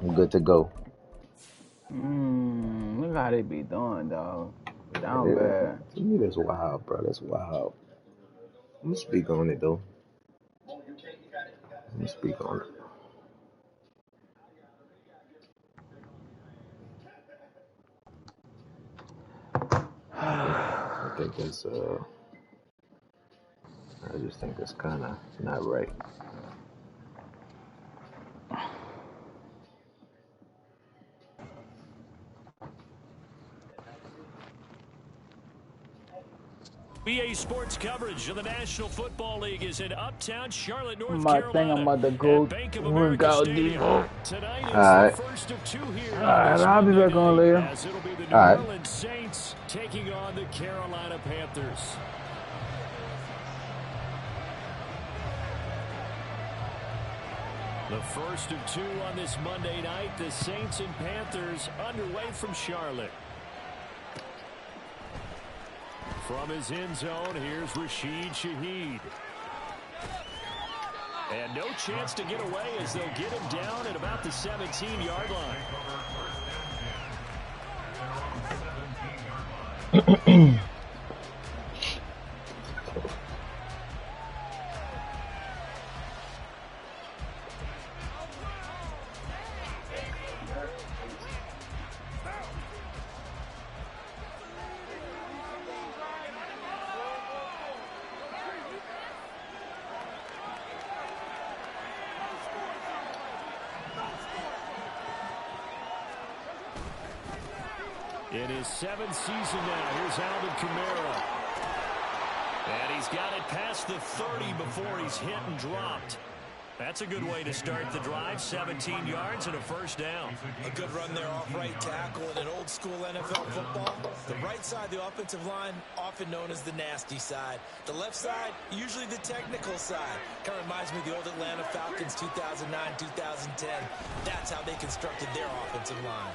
I'm good to go. Look how they be doing, dog. Down Yeah, bad. to me, that's wild, bro. That's wild. I'm gonna speak on it though. I'm gonna speak on it. I think it's I just think it's kind of not right. BA Sports coverage of the National Football League is in Uptown Charlotte, North I think I'm Carolina about to at go Bank of work America out, Stadium. Debo. Tonight All is the right, first of two here on Alright, this I'll be Monday back on night, later. as it'll be the New all right. Orleans Saints taking on the Carolina Panthers. The first of two on this Monday night, the Saints and Panthers underway from Charlotte. From his end zone, here's Rashid Shaheed. And no chance to get away as they'll get him down at about the 17-yard line. In his seventh season now, here's Alvin Kamara. And he's got it past the 30 before he's hit and dropped. That's a good way to start the drive. 17 yards and a first down. A good run there off right tackle in an old school NFL football. The right side, the offensive line, often known as the nasty side. The left side, usually the technical side. Kind of reminds me of the old Atlanta Falcons 2009, 2010. That's how they constructed their offensive line.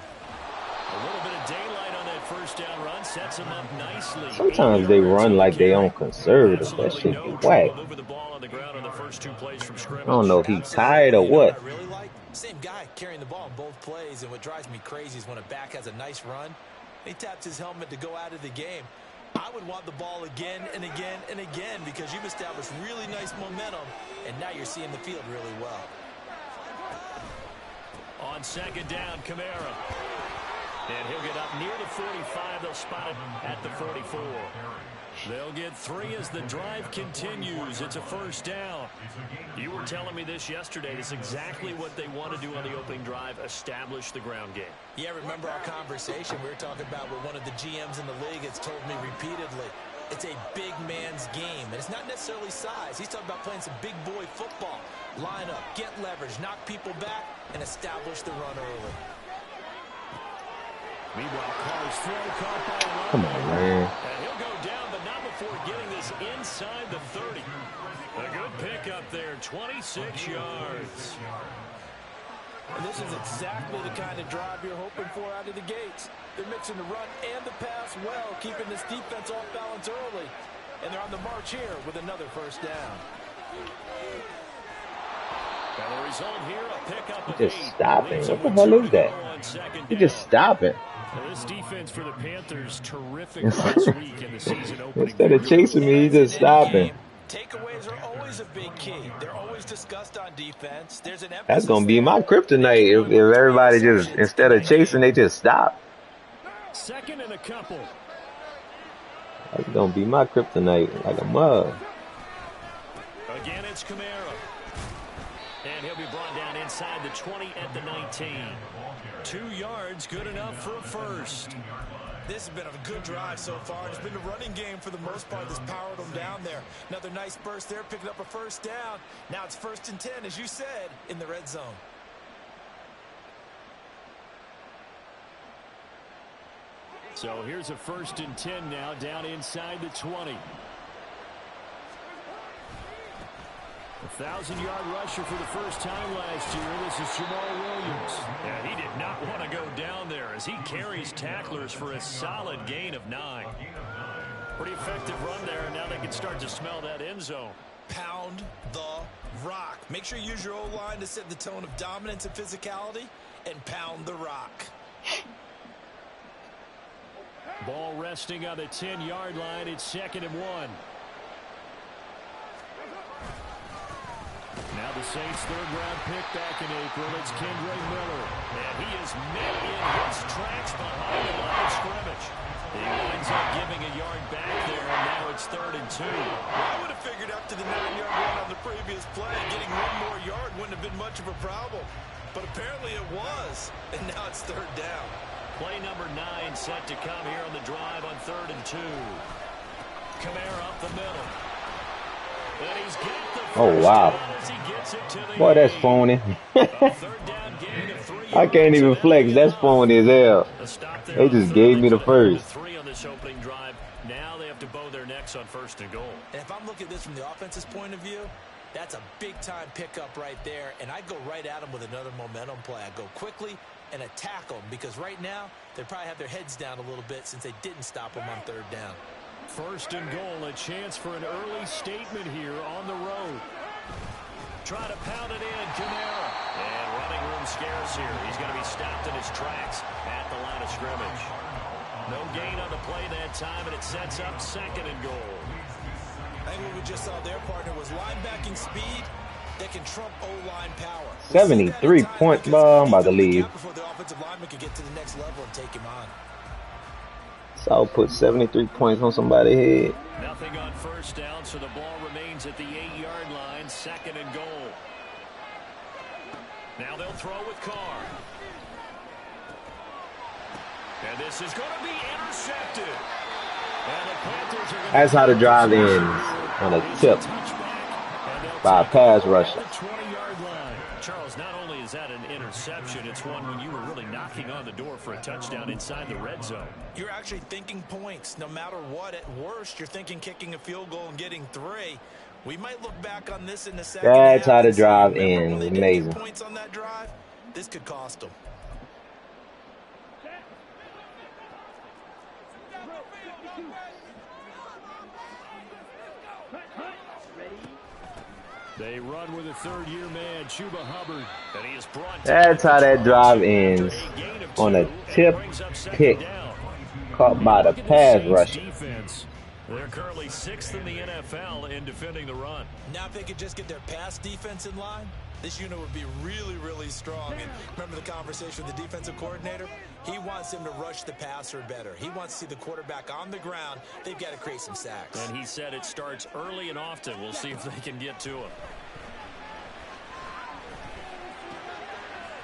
A little bit of daylight on that first down run sets them up nicely. Sometimes they run like they on conservative. That shit be whack. I don't know if he's tired or what. I really like same guy carrying the ball in both plays, and what drives me crazy is when a back has a nice run, he taps his helmet to go out of the game. I would want the ball again and again and again because you've established really nice momentum, and now you're seeing the field really well. On second down, Kamara. And he'll get up near the 45. They'll spot him at the 44. They'll get 3 as the drive continues. It's a first down. You were telling me this yesterday. It's exactly what they want to do on the opening drive, establish the ground game. Yeah, remember our conversation we were talking about with one of the GMs in the league has told me repeatedly. It's a big man's game, and it's not necessarily size. He's talking about playing some big boy football. Line up, get leverage, knock people back, and establish the run early. Meanwhile, Carr's throw caught by a Come on, man. and he'll go down, but not before getting this inside the 30. A good pickup there, 26 yards. And this is exactly the kind of drive you're hoping for out of the gates. They're mixing the run and the pass well, keeping this defense off balance early. And they're on the march here with another first down. And the result here, a pickup of Just 8. stopping. What the hell is that? He just stopping. This defense for the Panthers, terrific this week in the season opening. Instead of chasing me, he just stopping. Takeaways are always a big key. They're always discussed on defense. There's an That's gonna be my kryptonite if everybody just, instead of chasing, they just stop. Second and a couple. That's gonna be my kryptonite, like a mug. Again, it's Kamara. And he'll be brought down inside the 20 at the 19. 2 yards, good enough for a first. This has been a good drive so far. It's been the running game for the most part that's powered them down there. Another nice burst there, picking up a first down. Now it's 1st and 10, as you said, in the red zone. So here's a 1st and 10 now, down inside the 20. 1,000-yard rusher for the first time last year. This is Jamal Williams. And he did not want to go down there as he carries tacklers for a solid gain of 9. Pretty effective run there, and now they can start to smell that end zone. Pound the rock. Make sure you use your O-line to set the tone of dominance and physicality, and pound the rock. Ball resting on the 10-yard line. It's 2nd and 1. Now the Saints' third-round pick back in April. It's Kendra Miller. And he is met in his tracks behind the line of scrimmage. He winds up giving a yard back there, and now it's 3rd and 2. I would have figured after the 9-yard run on the previous play, getting one more yard wouldn't have been much of a problem. But apparently it was, and now it's 3rd down. Play number 9 set to come here on the drive on 3rd and 2. Kamara up the middle. And he's got the Oh, wow. as he gets it to the Boy, that's 8. phony. A 3rd down gain of 3 I can't yards, even and flex. that'll That's be phony as hell. a stop there They on just 3rd. gave me the They could have had first. 3 on this opening drive. Now they have to bow their necks on 1st and goal. And if I'm looking at this from the offense's point of view, that's a big-time pickup right there. And I'd go right at them with another momentum play. I'd go quickly and attack them because right now they probably have their heads down a little bit since they didn't stop them on 3rd down. 1st and goal, a chance for an early statement here on the road. Try to pound it in, Kamara. And running room scarce here. He's going to be stopped in his tracks at the line of scrimmage. No gain on the play that time, and it sets up 2nd and goal. I think what we just saw there, partner, was linebacking speed that can trump O-line power. 73-point ball. I'm about to leave. Before the offensive lineman can get to the next level and take him on. So I'll put 73 points on somebody's head. Nothing on 1st down, so the ball remains at the 8-yard line, 2nd and goal. Now they'll throw with Carr. And this is going to be intercepted. And the Panthers are That's how the drive ends, on a tip by a pass rusher. 20-yard line. Charles, not only is that an interception, it's one when you were really knocking on the door for a touchdown inside the red zone. You're actually thinking points. No matter what, at worst, you're thinking kicking a field goal and getting 3. We might look back on this in the second That's half. how the drive Remember when ends. they didn't Amazing. get points on that drive? This could cost them. They run with a 3rd-year man, Chuba Hubbard. And he is brought That's how that drive ends, on a tip pick caught by the pass rusher. Defense. They're currently 6th in the NFL in defending the run. Now if they could just get their pass defense in line, this unit would be really, really strong. And remember the conversation with the defensive coordinator? He wants them to rush the passer better. He wants to see the quarterback on the ground. They've got to create some sacks. And he said it starts early and often. We'll see if they can get to him.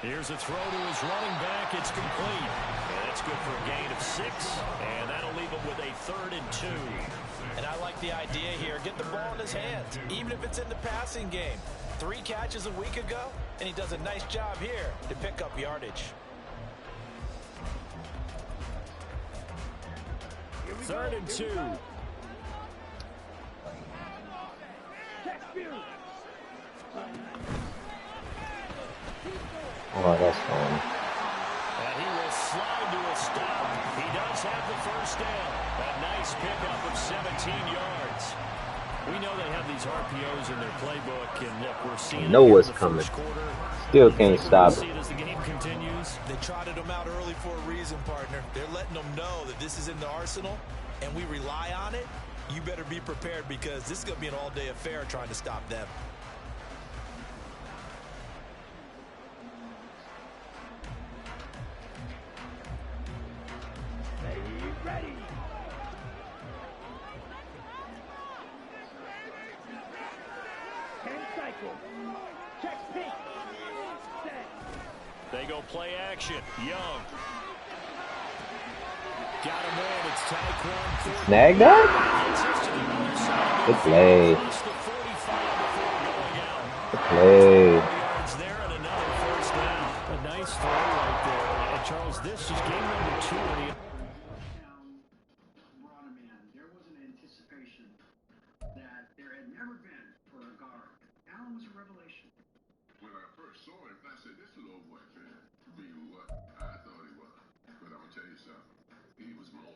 Here's a throw to his running back. It's complete. And that's good for a gain of 6. And that'll leave him with a 3rd and 2. And I like the idea here. Get the ball in his hands, even if it's in the passing game. 3 catches a week ago, and he does a nice job here to pick up yardage. 3rd and 2. Oh, that's funny. And he will slide to a stop. He does have the 1st down. A nice pickup of 17 yards. We know they have these RPOs in their playbook, and look, we're seeing I know it what's in the coming. first quarter. Still can't stop See it. it as the game continues. They trotted him out early for a reason, partner. They're letting them know that this is in the arsenal, and we rely on it. You better be prepared because this is going to be an all-day affair trying to stop them. Ready. Check pink. They go play action. Young. Got him in. It's Tyquan. Snag that? Good play. Good play. Yards there and another 1st down. A nice throw right there. And Charles, this is game number 2 in the There was an anticipation that there had never been for a guard. Allen was a revelation. When I first saw him, I said, this little boy can be what I thought he was. But I'm going to tell you something. He was more.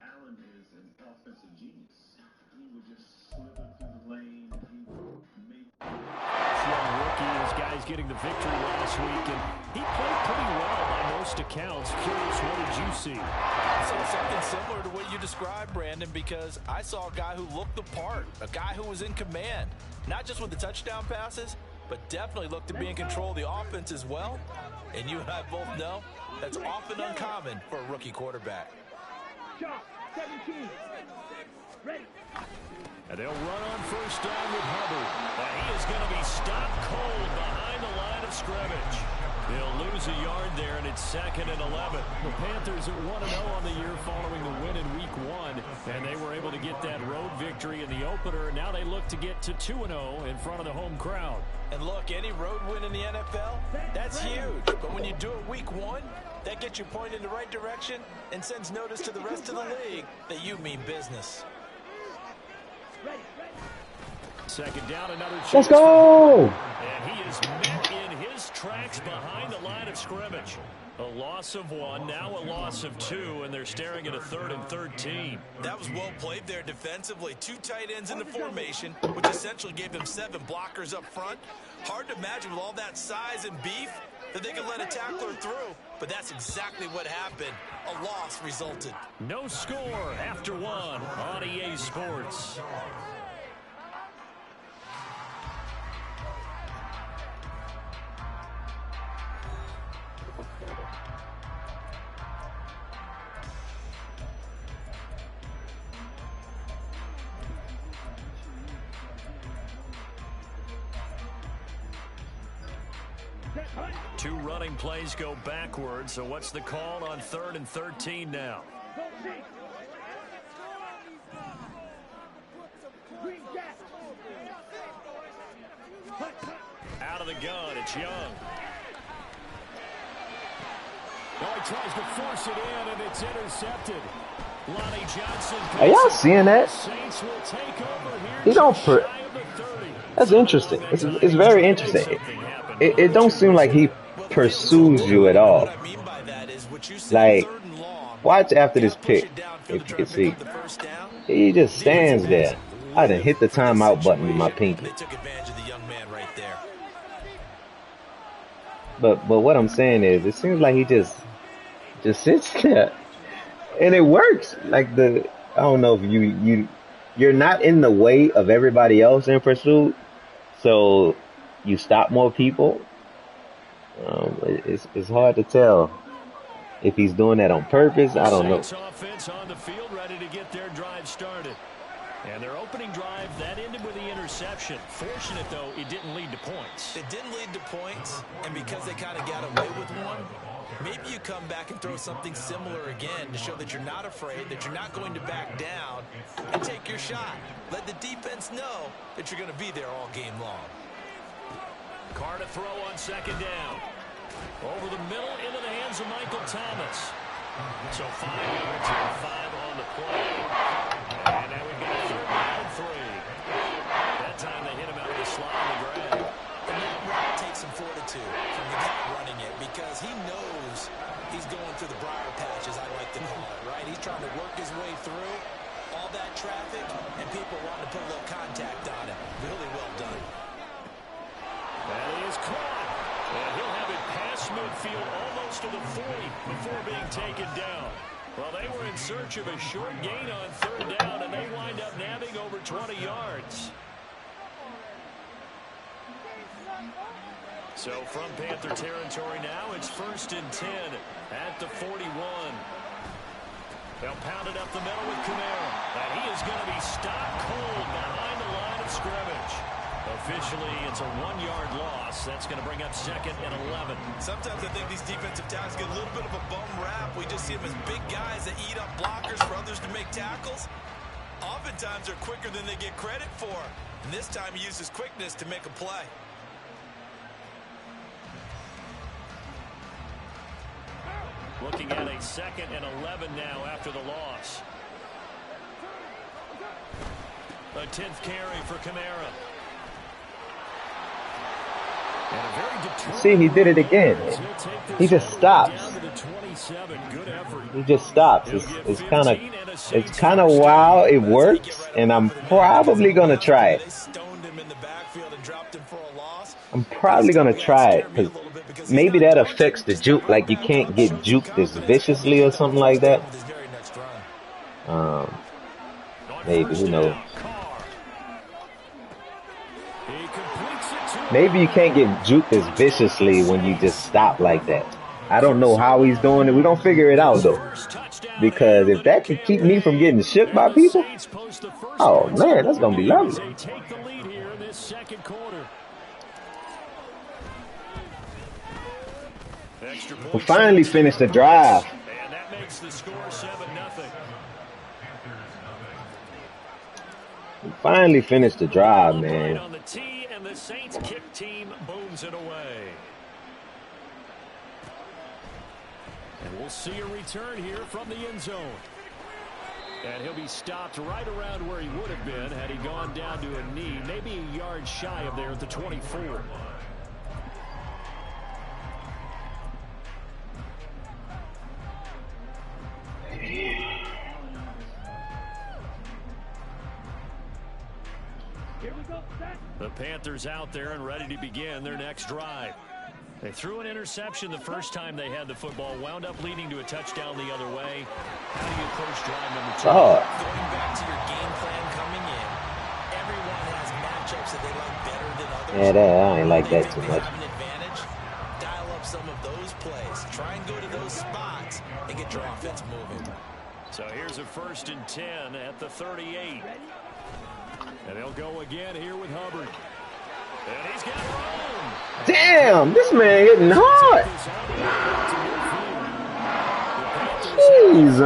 Allen is an offensive genius. He would just getting the victory last week, and he played pretty well by most accounts. Curious, what did you see? I saw something similar to what you described, Brandon, because I saw a guy who looked the part, a guy who was in command, not just with the touchdown passes, but definitely looked to be in control of the offense as well. And you and I both know that's often uncommon for a rookie quarterback. Shot 17. Ready. And they'll run on first down with Hubbard. And he is going to be stopped cold behind the line of scrimmage. They'll lose a yard there, and it's 2nd and 11. The Panthers at 1-0 on the year following the win in Week 1, and they were able to get that road victory in the opener. Now they look to get to 2-0 in front of the home crowd. And look, any road win in the NFL, that's huge. But when you do it Week 1, that gets you pointed in the right direction and sends notice to the rest of the league that you mean business. Second down, another chance. Let's go! And he is met in his tracks behind the line of scrimmage. A loss of 1, now a loss of 2, and they're staring at a 3rd and 13. That was well played there defensively. 2 tight ends in the formation, which essentially gave them 7 blockers up front. Hard to imagine with all that size and beef that they could let a tackler through, but that's exactly what happened. A loss resulted. No score after 1 on EA Sports. Two running plays go backwards, so what's the call on 3rd and 13 now? Out of the gun, it's Young. Oh, he tries to force it in, and it's intercepted. Lonnie Johnson. Are y'all seeing that? Saints will take over here. He don't That's interesting. It's very interesting. It don't seem like he pursues you at all. Like, watch after this pick, if you can see. He just stands there. I done hit the timeout button with my pinky. They took advantage of the young man right there. But what I'm saying is, it seems like he just sits there, and it works. Like I don't know if you're not in the way of everybody else in pursuit, so you stop more people. It's hard to tell if he's doing that on purpose. I don't know. Offense on the field, ready to get their drive started. And their opening drive, that ended with the interception. Fortunate, though, it didn't lead to points. It didn't lead to points, and because they kind of got away with one, maybe you come back and throw something similar again to show that you're not afraid, that you're not going to back down, and take your shot. Let the defense know that you're going to be there all game long. Carr to throw on second down. Over the middle, into the hands of Michael Thomas. So 5 yards and 5 on the play. And now we've got a 3rd down 3. That time they hit him out of the slot on the grab. And that route takes some fortitude from the guy running it, because he knows he's going through the briar patch, as I like to call it, right? He's trying to work his way through all that traffic, and people want to put a little contact on it. Really well done. That is caught. And he'll have it past midfield almost to the 40 before being taken down. Well, they were in search of a short gain on 3rd down, and they wind up nabbing over 20 yards. So from Panther territory now, it's 1st and 10 at the 41. They'll pound it up the middle with Kamara. And he is going to be stopped cold behind the line of scrimmage. Officially, it's a 1-yard loss. That's going to bring up 2nd and 11. Sometimes I think these defensive tackles get a little bit of a bum rap. We just see them as big guys that eat up blockers for others to make tackles. Oftentimes, they're quicker than they get credit for. And this time, he uses quickness to make a play. Looking at a 2nd and 11 now after the loss. A 10th carry for Kamara. See, he did it again. He just stops. He just stops. It's kind of wild. It works, and I'm probably gonna try it. I'm probably gonna try it because maybe that affects the juke. Like you can't get juked as viciously or something like that. Maybe, who knows? Maybe you can't get juked as viciously when you just stop like that. I don't know how he's doing it. We're gonna figure it out though. Because if that can keep me from getting shook by people, oh man, that's gonna be lovely. We finally finished the drive. And that makes the score 7-0. We finally finished the drive, man. On the tee, and the Saints kick team booms it away. And we'll see a return here from the end zone. And he'll be stopped right around where he would have been had he gone down to a knee, maybe a yard shy of there at the 24. The Panthers out there and ready to begin their next drive. They threw an interception the first time they had the football, wound up leading to a touchdown the other way. How do you approach drive number 2? Going back to your game plan coming in, everyone has matchups that they like better than others. Yeah, I ain't like that too much. Have an advantage, dial up some of those plays. Try and go to those spots and get your offense moving. So here's a 1st and 10 at the 38. And they'll go again here with Hubbard. And he's got room. Damn, this man hitting hard. Jeez,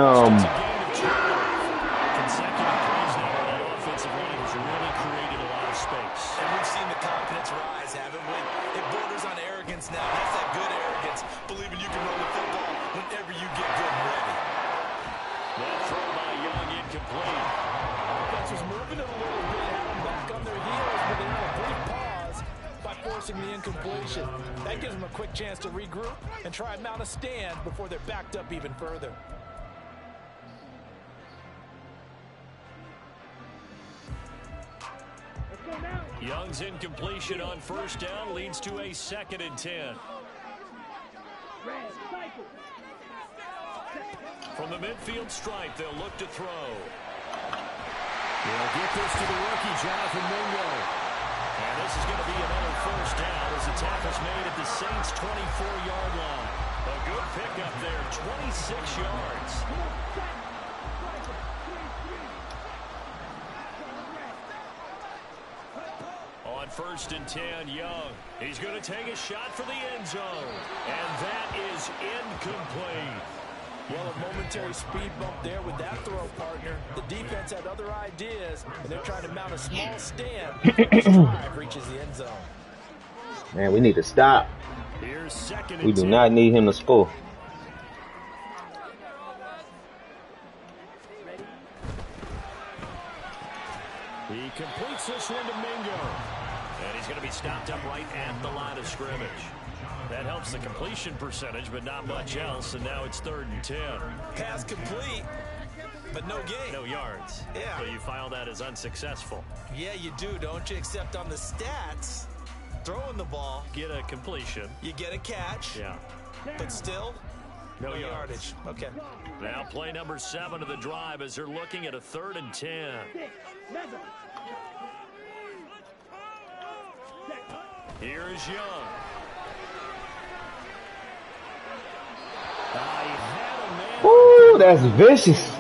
consecutive plays now where that offensive line has really created a lot of space. And we've seen the confidence rise, haven't we? It borders on arrogance now. That's that good arrogance, believing you can run the football whenever you get good and ready. That throw by Young incomplete. Offense was moving it a little bit, had them back on their heels, but they had a brief pause by forcing the incompletion. That gives them a quick chance to regroup and try and mount a stand before they're backed up even further. Young's incompletion on 1st down leads to a 2nd and 10. From the midfield stripe, they'll look to throw. They'll get this to the rookie, Jonathan Mingo. And this is going to be another 1st down as the tackle's made at the Saints' 24-yard line. A good pickup there, 26 yards. On 1st and 10, Young. He's going to take a shot for the end zone. And that is incomplete. Well, a momentary speed bump there with that throw, partner. The defense had other ideas, and they're trying to mount a small stand before this drive reaches the end zone. man, we need to stop. Here's 2nd and We do 10. not need him to score. He completes this one to Mingo. And he's going to be stopped up right at the line of scrimmage. That helps the completion percentage, but not much else. And now it's 3rd and 10. Pass complete, but no gain. No yards. Yeah. So you file that as unsuccessful. Yeah, you do, don't you? Except on the stats, throwing the ball, Get a completion. you get a catch, Yeah. but still, No no yards. yardage. Okay. Now play number 7 of the drive as they're looking at a 3rd and 10. Here's Young. Ooh, that's vicious.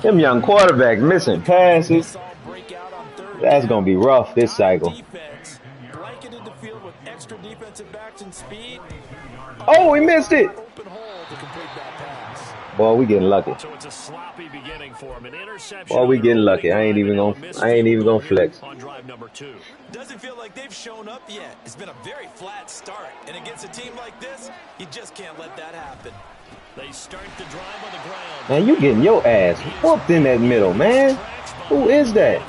Them young quarterbacks missing passes. That's going to be rough this cycle. Defense blanketed the field with extra defensive backs and speed. Oh, he missed it. Open hole to complete that pass. Boy, we getting lucky. So it's a sloppy beginning for him. An interception. Boy, we getting lucky. I ain't even gonna flex. On drive number 2. Doesn't feel like they've shown up yet. It's been a very flat start, and against a team like this, you just can't let that happen. They start the drive on the ground. Man, you getting your ass whooped in that middle, man. Who is that?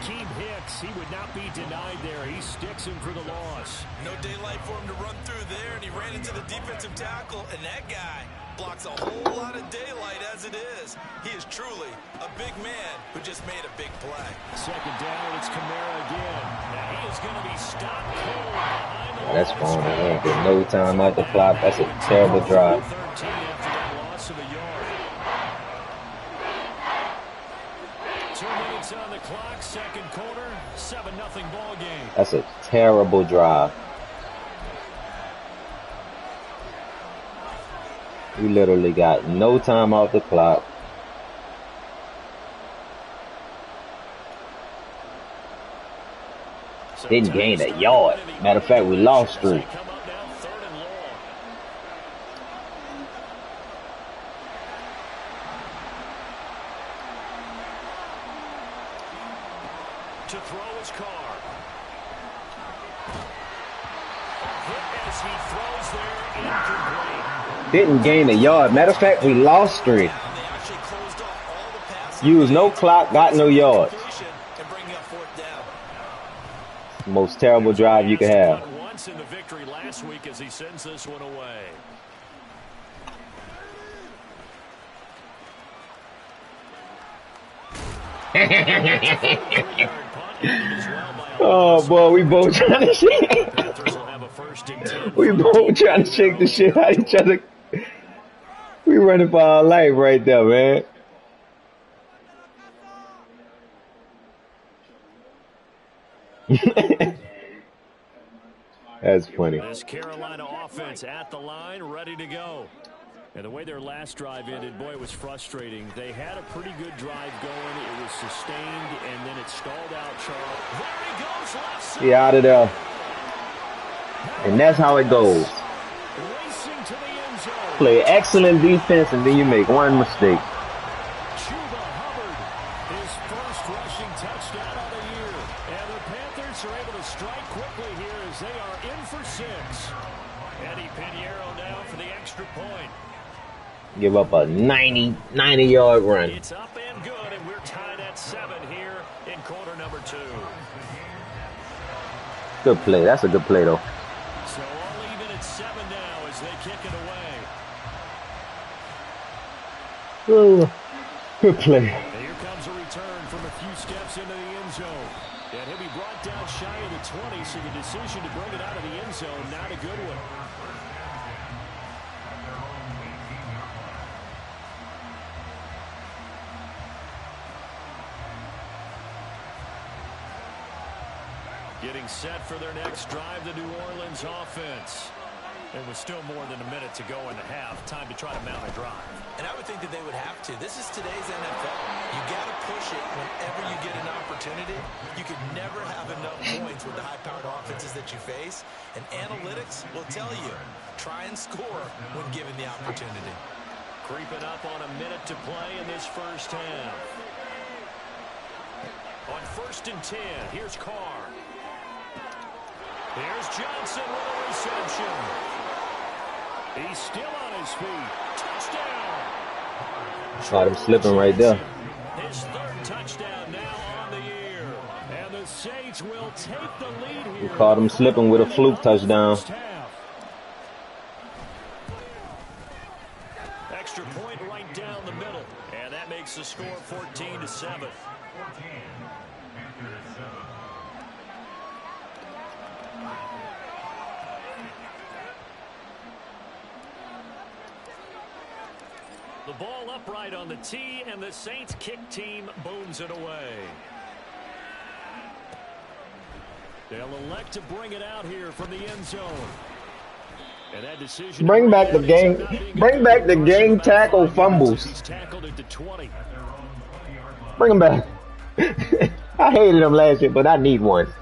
Akeem Hicks, he would not be denied there. He sticks him for the loss. No daylight for him to run through there, and he ran into the defensive tackle, and that guy blocks a whole lot of daylight as it is. He is truly a big man who just made a big play. Second down, it's Kamara again. Now he is going to be stopped cold behind the That's fine. I ain't get no time out the clock. That's a terrible drive. 13 after that loss of a yard. 2 minutes on the clock, second quarter, 7-0 ball game. That's a terrible drive. We literally got no time off the clock. Didn't gain a yard. Matter of fact, we lost 3. To throw his car. Hit as he throws there, incomplete. Didn't gain a yard. Matter of fact, we lost 3. Used no clock, got no yards. Most terrible drive you could have. Once in the victory last week as he sends this one away. Oh boy, we both trying to shake. We both trying to shake the shit out of each other. We running for our life right there, man. That's funny. This Carolina offense at the line, ready to go. And the way their last drive ended, boy, it was frustrating. They had a pretty good drive going. It was sustained, and then it stalled out, Charles. There he goes, left side. He out of there. And that's how it goes. Racing to the end zone. Play excellent defense, and then you make one mistake. Chuba Hubbard, his first rushing touchdown of the year. And the Panthers are able to strike quickly here as they are in for 6. Eddie Pinheiro now for the extra point. Give up a 90-yard run. It's up and good, and we're tied at 7 here in quarter number 2. Good play. That's a good play, though. So all even at 7 now as they kick it away. Oh, good play. And here comes a return from a few steps into the end zone. And he'll be brought down shy of the 20, so the decision to bring it out of the end zone, not a good one. Getting set for their next drive, the New Orleans offense. And with still more than a minute to go in the half, time to try to mount a drive. And I would think that they would have to. This is today's NFL. You got to push it whenever you get an opportunity. You could never have enough points with the high-powered offenses that you face. And analytics will tell you, try and score when given the opportunity. Creeping up on a minute to play in this first half. On 1st and 10, here's Carr. Here's Johnson with a reception. He's still on his feet. Touchdown. Caught him slipping right there. His 3rd touchdown now on the year. And the Saints will take the lead here. We caught him slipping with a fluke touchdown. Extra point right down the middle. And that makes the score 14-7. The ball upright on the tee, and the Saints kick team booms it away. They'll elect to bring it out here from the end zone. And that decision Bring back the gang tackle fumbles. He's tackled at the 20. Bring them back. I hated them last year, but I need one.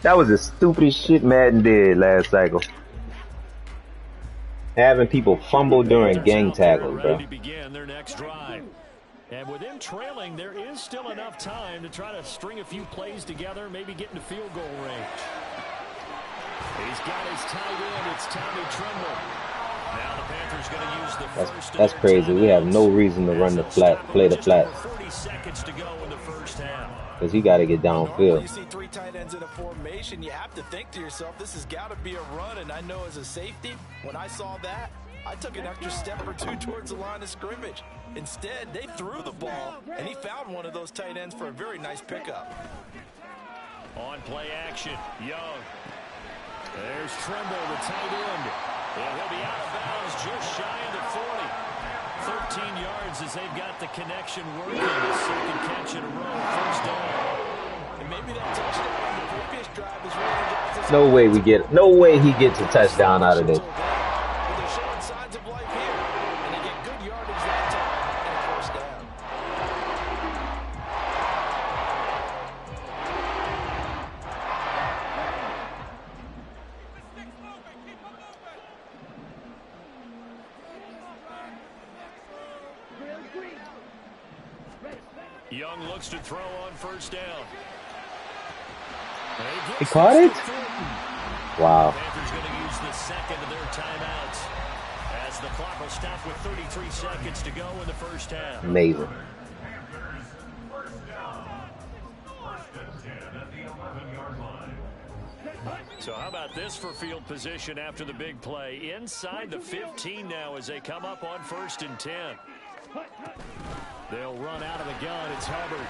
That was the stupidest shit Madden did last cycle. Having people fumble during gang tackles, bro. To begin their next drive. And with them trailing, there is still enough time to try to string a few plays together, maybe get into field goal range. He's got his tight end. It's Tommy Tremble. Now the Panthers going to use the first That's crazy. We have no reason to run the flat, play the flat. 30 seconds to go in the first half. Because he got to get Normally downfield. you see three tight ends in a formation, you have to think to yourself, this has got to be a run. And I know as a safety, when I saw that, I took an extra step or two towards the line of scrimmage. Instead, they threw the ball, and he found one of those tight ends for a very nice pickup. On play action, Young. There's Trimble, the tight end. And he'll be out of bounds just shy of the 40. 13 yards as they've got the connection working. The second catch in a row, first down. And maybe that touchdown on the previous drive is really No way he gets a touchdown out of this. But they're showing signs of life here, and they get good yardage that time and a first down. Young looks to throw on first down. He caught it? Wow. Panthers going to use the second of their timeouts as the clock will stop with 33 seconds to go in the first half. Amazing. So how about this for field position after the big play? Inside the 15 now as they come up on 1st and 10. They'll run out of the gun. It's Hubbard.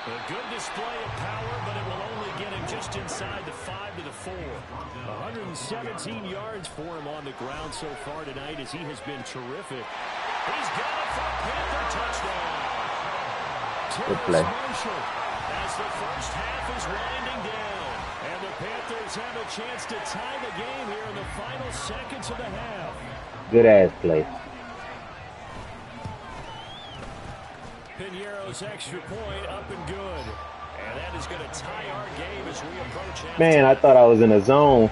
A good display of power, but it will only get him just inside the 5 to the 4. 117 yards for him on the ground so far tonight as he has been terrific. He's got it for a Panther touchdown. Good play. Marshall, as the first half is winding down. And the Panthers have a chance to tie the game here in the final seconds of the half. Good ass play. Piniero's extra point up and good. And that is going to tie our game as we approach halftime. Man, I thought I was in a zone.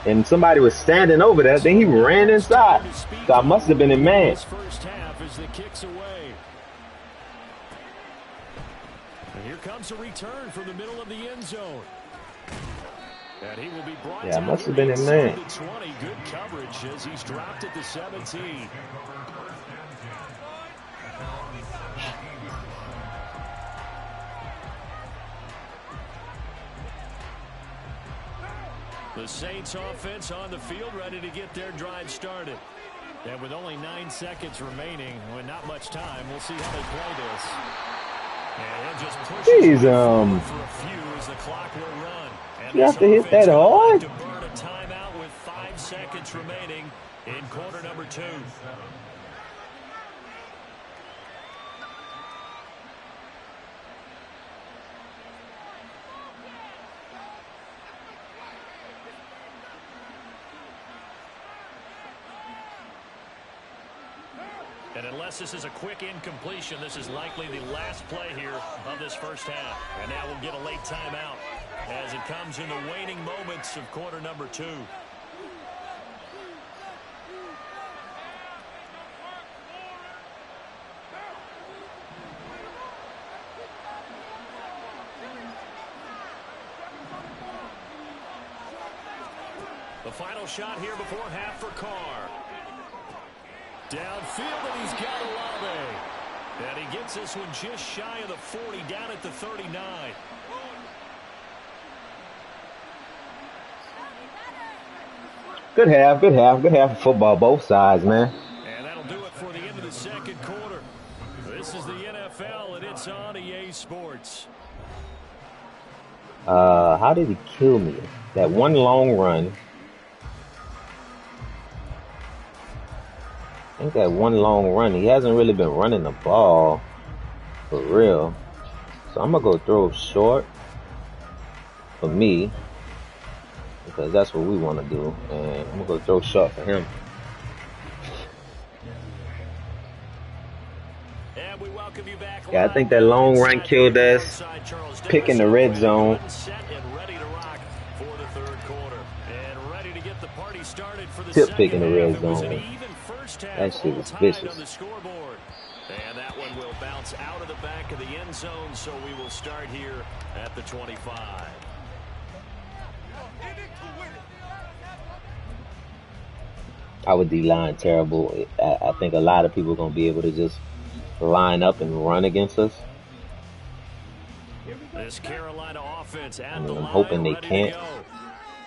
And somebody was standing over there. Then he ran inside. So I must have been in man. This first half as the kicks away. And here comes a return from the middle of the end zone. And he will be brought Yeah, I down must have been in man. inside the 20. Good coverage as he's dropped at the 17. The Saints offense on the field ready to get their drive started. And with only 9 seconds remaining, with not much time, we'll see how they play this. And he'll just push Jeez, for a few as the clock will run. And you have to hit that hard? to burn a timeout with 5 seconds remaining in quarter number 2. And unless this is a quick incompletion, this is likely the last play here of this first half. And now we'll get a late timeout as it comes in the waning moments of quarter number 2. The final shot here before half for Carr. Downfield, and he's got Olave. And he gets this one just shy of the 40, down at the 39. Good half of football, both sides, man. And that'll do it for the end of the second quarter. This is the NFL, and it's on EA Sports. How did he kill me? That one long run. I think that one long run, he hasn't really been running the ball for real. So I'm going to go throw short for me because that's what we want to do. And I'm going to go throw short for him. And we welcome you back. Yeah, I think that long run killed us. Pick in the red zone. Tip pick in the red zone. That shit was vicious. And that one will bounce out of the back of the end zone, so we will start here at the 25. Our D-line terrible. I think a lot of people are going to be able to just line up and run against us. This Carolina offense I at the mean, I'm line, hoping they ready to can't, go.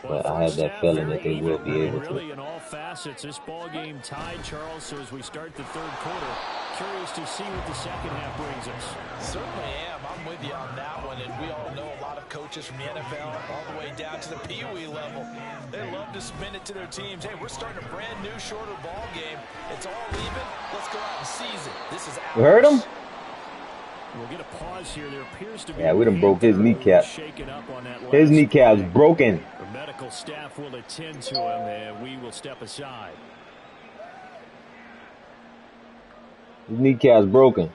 but Well, I have first that half, feeling that very they will even. be able to. Really, in all facets, this ball game tied, Charles. So as we start the third quarter, curious to see what the second half brings us. Certainly am. I'm with you on that one. And we all know a lot of coaches from the NFL all the way down to the Pee Wee level. They love to spin it to their teams. Hey, we're starting a brand new, shorter ball game. It's all even. Let's go out and seize it. This is ours. You heard him? We'll get a pause here. There appears to be Yeah, we done broke his kneecap. shaken up on that His last kneecap's play. broken. The medical staff will attend to him, and we will step aside. His kneecap's broken.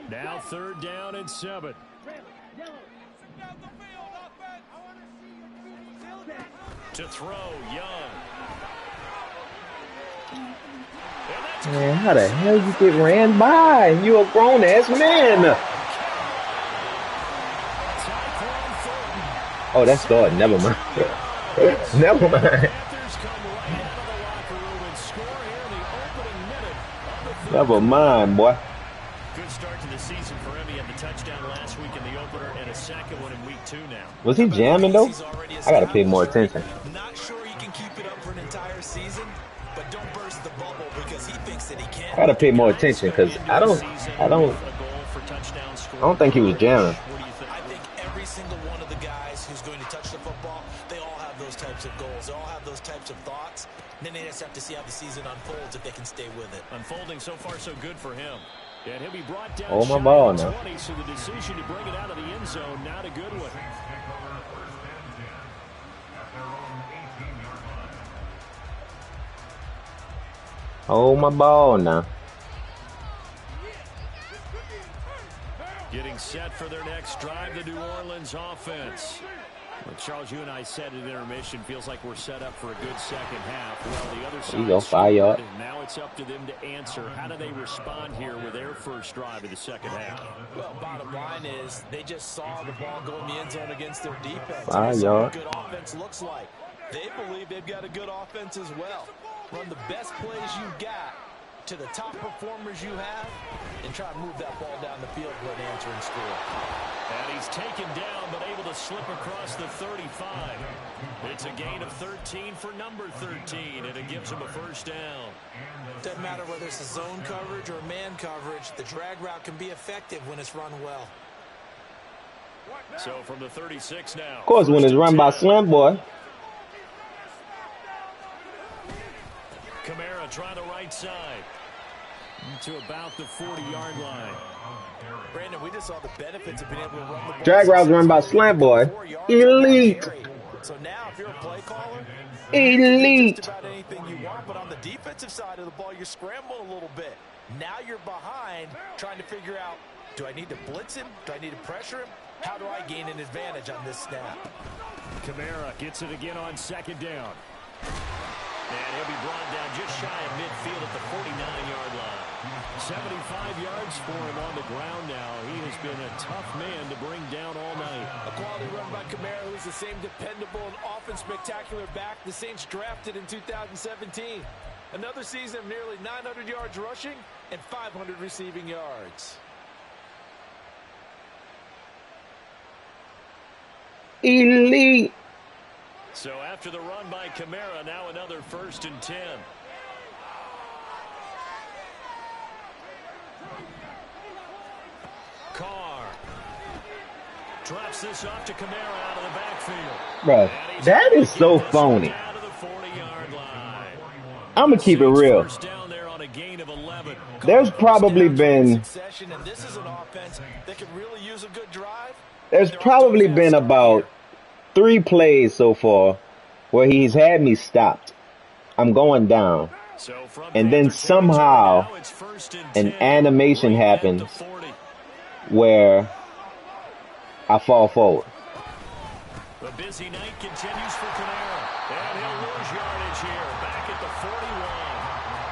Now 3rd down and 7. To throw, Young. Man, how the hell you get ran by? You a grown-ass man. Oh, that's God. Never mind. Never mind. Never mind, boy. Good start to the season for him. He had the touchdown last week in the opener and a second one in week 2 now. Was he jamming, though? I got to pay more attention. Not sure he can keep it up for an entire season, but don't burst the bubble because he thinks that he can. I got to pay more attention because I don't think he was jamming. I think every single one of the guys who's going to touch the football, they all have those types of goals. They all have those types of thoughts. And then they just have to see how the season unfolds if they can stay with it. Unfolding so far so good for him. And he'll be brought down. Oh, my ball now. 20, so the decision to bring it out of the end zone, not a good one. Oh, my ball now. Getting set for their next drive, the New Orleans offense. Well, Charles, you and I said at intermission, feels like we're set up for a good second half. Well, the other side, There you go, 5 yards. Now it's up to them to answer. How do they respond here with their first drive of the second half? Well, bottom line is they just saw the ball go in the end zone against their defense. 5 yards. Good offense looks like. They believe they've got a good offense as well. Run the best plays you got to the top performers you have and try to move that ball down the field for an answering score. And he's taken down, but able to slip across the 35. It's a gain of 13 for number 13, and it gives him a first down. Doesn't matter whether it's a zone coverage or man coverage, the drag route can be effective when it's run well. So from the 36 now. Of course, when it's run by Slim Boy. Kamara trying the right side to about the 40-yard line. Brandon, we just saw the benefits of being able to run the ball. Drag routes run by Slam Boy. Elite. So now, if you're a play caller, Elite. just about anything you want, but on the defensive side of the ball, you're scrambling a little bit. Now you're behind, trying to figure out, do I need to blitz him? Do I need to pressure him? How do I gain an advantage on this snap? Kamara gets it again on 2nd down. And he'll be brought down just shy of midfield at the 49-yard line. 75 yards for him on the ground now. He has been a tough man to bring down all night. A quality run by Kamara, who's the same dependable and often spectacular back the Saints drafted in 2017. Another season of nearly 900 yards rushing and 500 receiving yards. Elite. So after the run by Kamara, now another 1st and 10. Carr drops this off to Kamara out of the backfield. Bro, that is so phony. Out of the 40-yard line. I'm going to keep it real. First down there on a gain of 11. There's probably been And this is an offense that could really use a good drive. There's probably been about 3 plays so far where he's had me stopped. I'm going down. And then somehow an animation happens where I fall forward. The busy night continues for Kamara. And he'll lose yardage here. Back at the 41.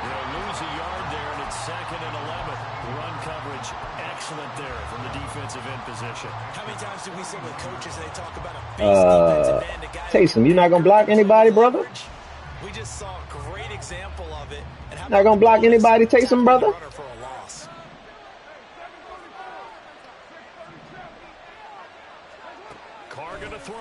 He'll lose a yard there, and it's 2nd and 11. Run coverage, excellent there from the defensive end position. How many times do we sit with coaches and they talk about a base defensive end, a guy Taysom, you not gonna block anybody, brother? We just saw a great example of it. And how not gonna block anybody, Taysom, brother? Carr gonna throw.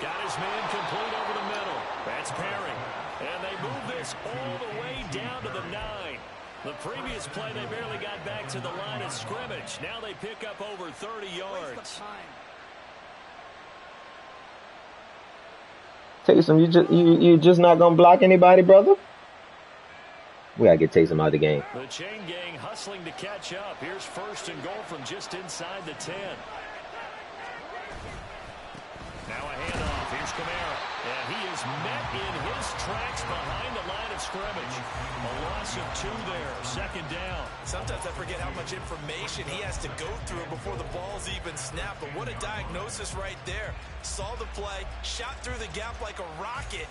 Got his man complete over the middle. That's Perry. And they move this all the way down to the 9. The previous play, they barely got back to the line of scrimmage. Now they pick up over 30 yards. Taysom, you just not gonna block anybody, brother? We gotta get Taysom out of the game. The chain gang hustling to catch up. Here's 1st and goal from just inside the 10. Now a handoff. Here's Kamara. And he is met in his tracks behind the line of scrimmage. A loss of 2 there. 2nd down. Sometimes I forget how much information he has to go through before the ball's even snapped. But what a diagnosis right there. Saw the play, shot through the gap like a rocket,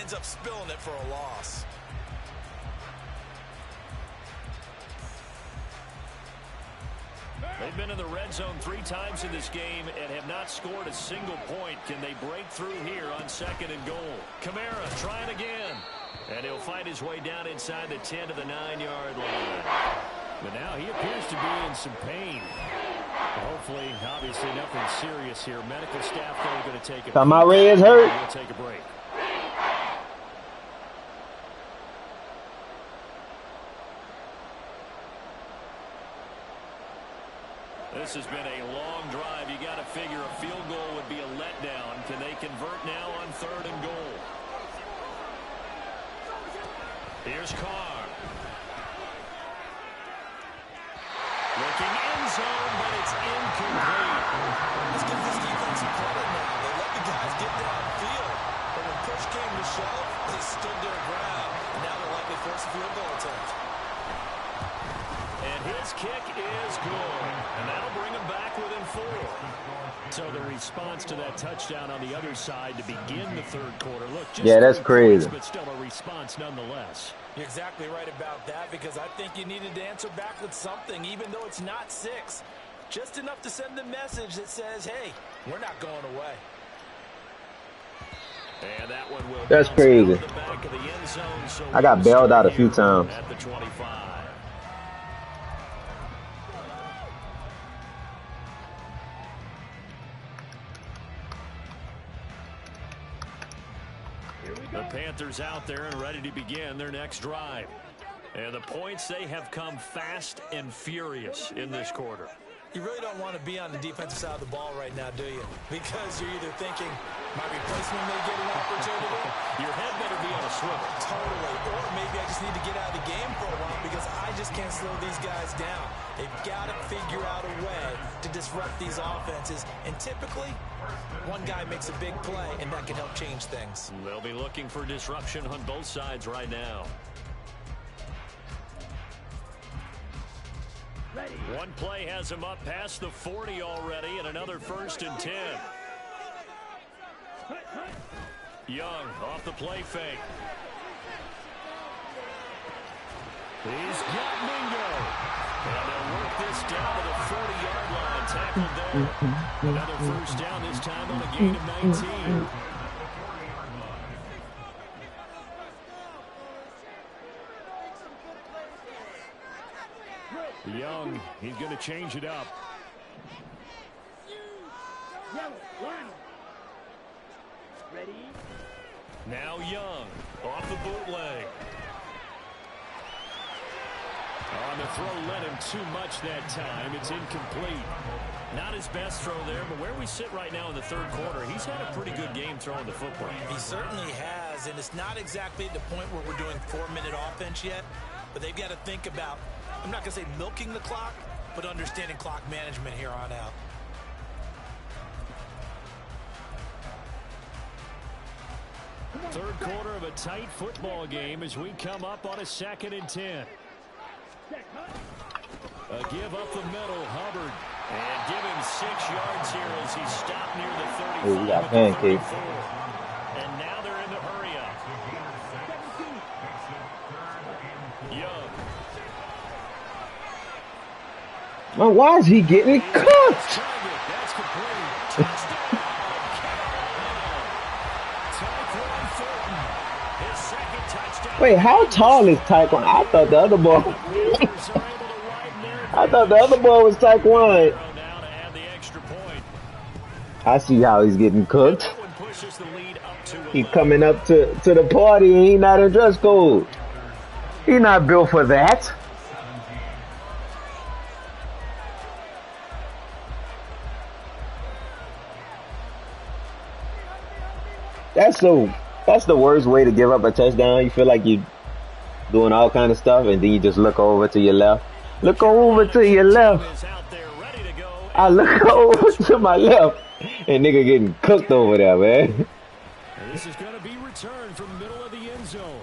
ends up spilling it for a loss. They've been in the red zone 3 times in this game and have not scored a single point. Can they break through here on 2nd and goal? Kamara trying again. And he'll find his way down inside the 10 to the 9-yard line. But now he appears to be in some pain. Hopefully, obviously nothing serious here. Medical staff are going to take a Come out, Red's hurt. We'll take a break. This has been a long drive. You got to figure a field goal would be a letdown. Can they convert now on 3rd and goal? Here's Carr. Looking end zone, but it's incomplete. Let's give this defense some credit now. They let the guys get downfield. But when push came to shove, they stood their ground. And now they're likely forced a field goal attempt. And his kick is good. And that'll bring him back within 4. So the response to that touchdown on the other side to begin the 3rd quarter. Look, just yeah, that's crazy. Points, but still a response nonetheless. You're exactly right about that, because I think you needed to answer back with something, even though it's not 6. Just enough to send the message that says, hey, we're not going away. And that one will that's crazy. the back of the end zone, so I got bailed out a few times. At the 25. The Panthers out there and ready to begin their next drive. And the points, they have come fast and furious in this quarter. You really don't want to be on the defensive side of the ball right now, do you? Because you're either thinking, my replacement may get an opportunity. Your head better be on a swivel. Totally. Or maybe I just need to get out of the game for a while because I just can't slow these guys down. They've got to figure out a way to disrupt these offenses. And typically, one guy makes a big play, and that can help change things. They'll be looking for disruption on both sides right now. One play has him up past the 40 already, and another 1st and 10. Young off the play fake. He's got Mingo. And they'll work this down to the 40-yard line. Tackled there. Another 1st down, this time on a gain of 19. Young, he's going to change it up. Ready? Now Young off the bootleg. On the throw, let him too much that time. It's incomplete. Not his best throw there, but where we sit right now in the 3rd quarter, he's had a pretty good game throwing the football. He certainly has, and it's not exactly at the point where we're doing 4-minute offense yet, but they've got to think about, I'm not going to say milking the clock, but understanding clock management here on out. Third quarter of a tight football game as we come up on a 2nd and 10. A give up the middle, Hubbard. And give him 6 yards here as he stopped near the 35. Oh, we got pancakes. And now they're in the hurry up. Man, why is he getting cooked? That's complete. Touchdown. Tyquan Thornton. His second touchdown. Wait, how tall is Taekwon? I thought the other boy. I thought the other boy was Taekwon. Now to add the extra point. I see how he's getting cooked. That one pushes the lead up to He 11. coming up to the party and he not in dress code. He not built for that. That's the worst way to give up a touchdown. You feel like you're doing all kind of stuff and then you just look over to your left. Look over to your left. Is out there ready to go. I look over to my left and nigga getting cooked over there, man. This is going to be returned from the middle of the end zone.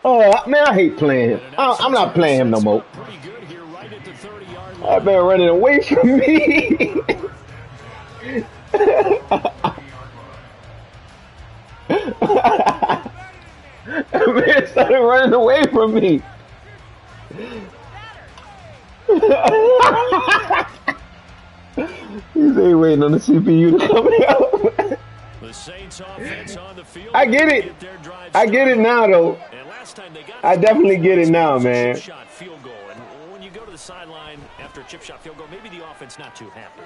Oh, man, I hate playing him. I'm not playing him no more. Pretty good here, right at the 30-yard line. That man running away from me. That man started running away from me. He's waiting on the CPU to come out. The Saints offense on the field. I get it. I get it now, though. And last time they got I definitely get it now, man. chip shot field goal. And when you go to the sideline after a chip shot field goal, maybe the offense not too happy.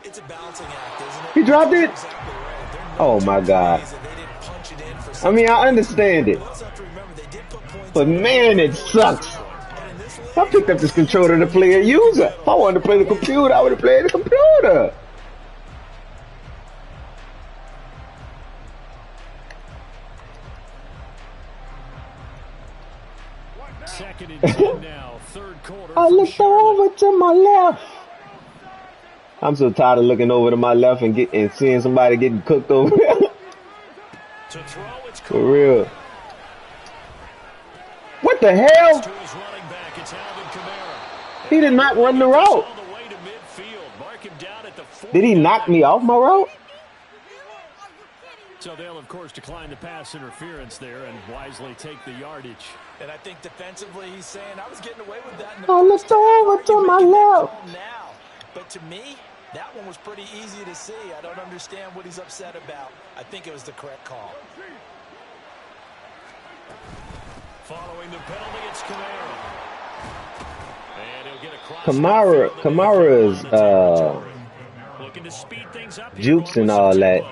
It's a balancing act, isn't it? He dropped it? Exactly right. There are Oh, my God. ways that they didn't punch it in for I mean, I understand it. You also have to remember they did put points But, in. man, it sucks. And in this league, I picked up this controller to play a user. If I wanted to play the computer, I would have played the computer. Second and 10 now, third quarter. I for looked Charlotte. over to my left. I'm so tired of looking over to my left and seeing somebody getting cooked over there. To throw, it's For real. What the hell? to his running back. It's Alvin Kamara. He did not run the route. All the way to midfield. Mark him down at the 40. Did he knock me off my route? So they'll, of course, decline the pass interference there and wisely take the yardage. And I think defensively, he's saying, I was getting away with that in the I looked over to my left. now. But to me, that one was pretty easy to see. I don't understand what he's upset about. I think it was the correct call. Following the penalty, it's Kamara. And he'll get across Kamara's looking to speed things up. jukes and all that.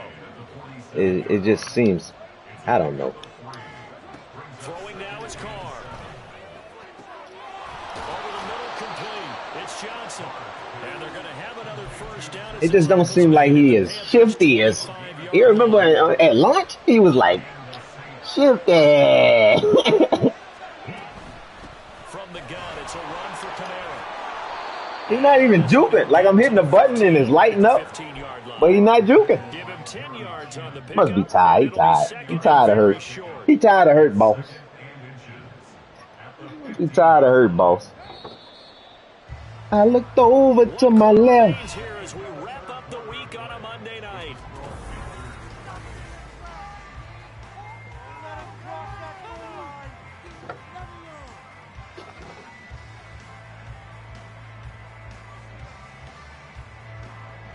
It just seems, I don't know. Throwing now is Carr. Over the middle, complete. It's Johnson. And they're going to have another first down. It just don't seem like he is shifty as. You remember at lunch he was like shifty. From the gun, it's a run for Kamara. He's not even juking. Like I'm hitting a button and it's lighting up, 15-yard line. but he's not juking. Give him 10 yards on the pickup. Must be tired. He It'll be tired. second He and tired of very hurt. short. He tired of hurt, boss. He tired of hurt, boss. I looked over to my left. Here as we wrap up the week on a Monday night.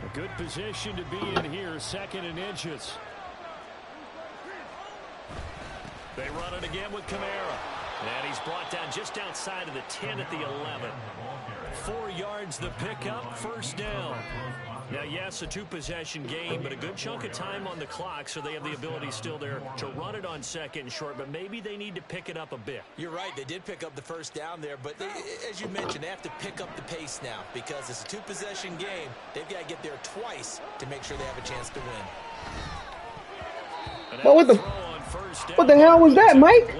A good position to be in here, second and inches. They run it again with Kamara. And he's brought down just outside of the 10 at the 11. 4 yards the pickup, first down. Now, yes, a two-possession game, but a good chunk of time on the clock, so they have the ability still there to run it on second and short, but maybe they need to pick it up a bit. You're right. They did pick up the first down there, but as you mentioned, they have to pick up the pace now because it's a two-possession game. They've got to get there twice to make sure they have a chance to win. But what the hell was that, Mike?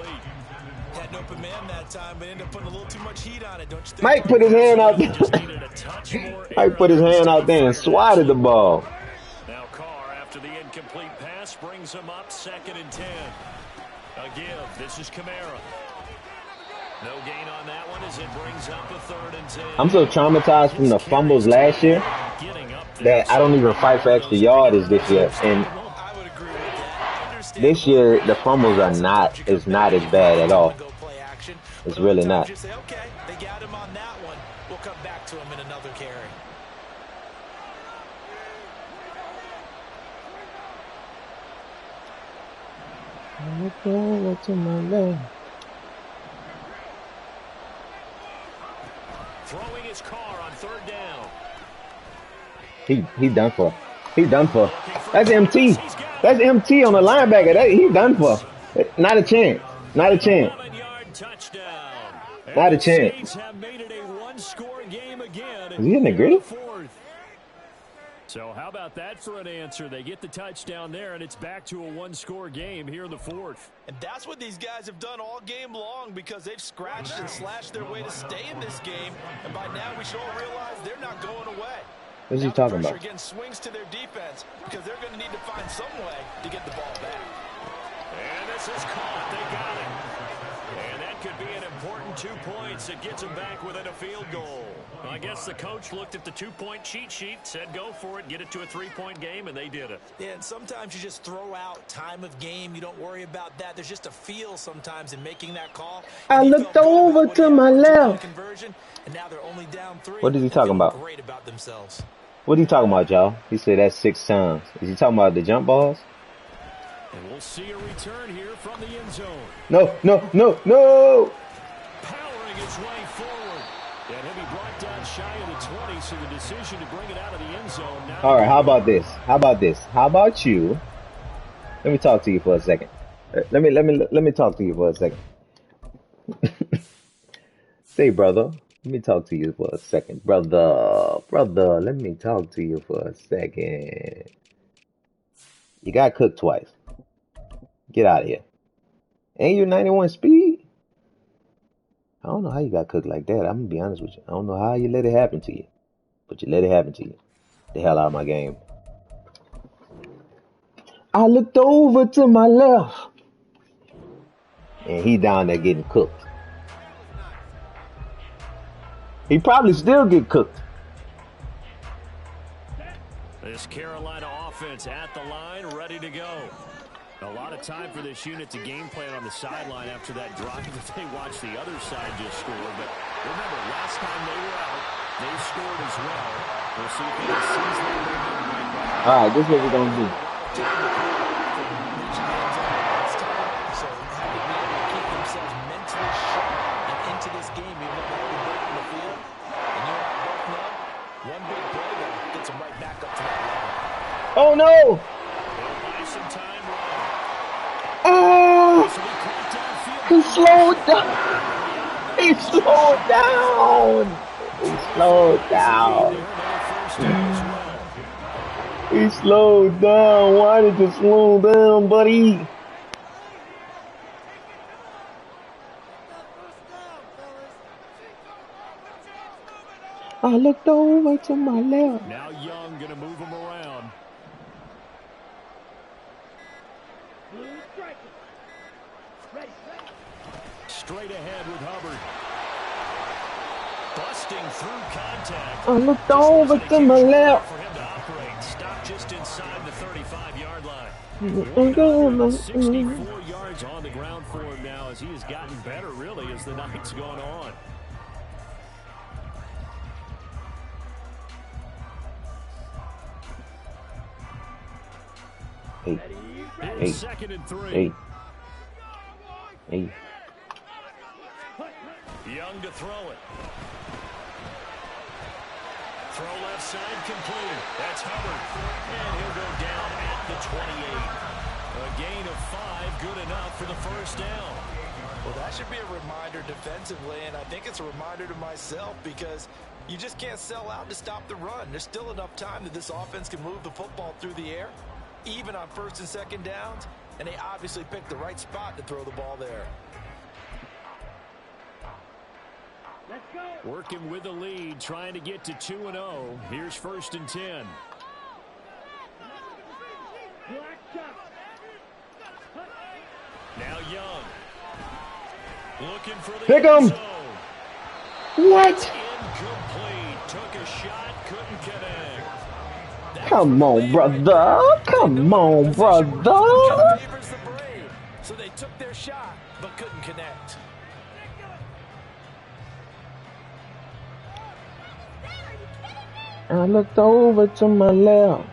Had an open man that time, but ended up putting a little too much heat on it, don't you think? Mike put his hand out there. Just needed a touch more Mike put his hand out there and swatted the ball. Now Carr, after the incomplete pass, brings him up second and 10. A give. This is Kamara. No gain on that one as it brings up a third and 10. I'm so traumatized from the fumbles last year that I don't even fight for extra yardage this year. And I would agree with that. Understand this year the fumbles are not as bad at all. go play action. It's But really other times not. you say, okay, they got him on that one. will come back to him in another carry. I look over to my left. Throwing his car on third down. He done for. He done for. That's MT. That's MT on the linebacker. He done for. Not a chance. Not a chance. 11-yard touchdown. Not a The chance. Saints have made it a one-score game again. Is he in the grid? So how about that for an answer? They get the touchdown there, and it's back to a one-score game here in the fourth. And that's what these guys have done all game long because they've scratched and slashed their way to stay in this game. And by now we should all realize they're not going away. What's he talking about? Again swings to their defense because they're going to need to find some way to get the ball back. And this is caught. They got it. And that could be an important 2 points. It gets them back within a field goal. I guess the coach looked at the 2-point cheat sheet, said go for it, get it to a 3-point game, and they did it. Yeah, and sometimes you just throw out time of game. You don't worry about that. There's just a feel sometimes in making that call. I looked over to my left. Conversion, and now they're only down 3. What is he talking about? Great about themselves. What are you talking about, y'all? He said that 6 times. Is he talking about the jump balls? And we'll see a return here from the end zone. No, no, no, no! Powering its way forward. And he'll be brought down shy of the 20, so the decision to bring it out of the end zone. Now All right, how about this? How about this? How about you? Let me talk to you for a second. Let me talk to you for a second. Say, brother. Let me talk to you for a second. Brother, let me talk to you for a second. You got cooked twice. Get out of here. Ain't you 91 speed? I don't know how you got cooked like that. I'm going to be honest with you. I don't know how you let it happen to you. But you let it happen to you. The hell out of my game. I looked over to my left. And he down there getting cooked. He probably still get cooked. This Carolina offense at the line, ready to go. A lot of time for this unit to game plan on the sideline after that drive that they watched the other side just score. But remember, last time they were out, they scored as well. We'll see if they can seize that momentum right back. All right, this is what we're going to do. So having been able to keep themselves mentally sharp and into this game, even though they're back in the field. And you and I both know, one big play there gets them right back up to that line. Oh, no! They'll buy some time. Oh! He slowed down. He slowed down. He slowed down. He slowed down. Why did you slow down, buddy? I looked over to my left. Now Young going to move him around. Straight ahead with Hubbard. Busting through contact. I looked over to my left. For him to operate. Stop just inside the 35-yard line. 64 yards on the ground for him now as he has gotten better, really, as the night's gone on. Hey. Second and 3. Hey. Young to throw it. Throw left side complete. That's Hubbard. And he'll go down at the 28. A gain of 5, good enough for the first down. Well, that should be a reminder defensively, and I think it's a reminder to myself because you just can't sell out to stop the run. There's still enough time that this offense can move the football through the air, even on first and second downs, and they obviously picked the right spot to throw the ball there. Working with the lead, trying to get to 2-0. Here's first and 10. Now Young. Looking for the Pick him. What? Incomplete. Took a shot, couldn't connect. Come on, brother. Come on, brother. Favors the Brave, so they took their shot but couldn't connect. I looked over to my left.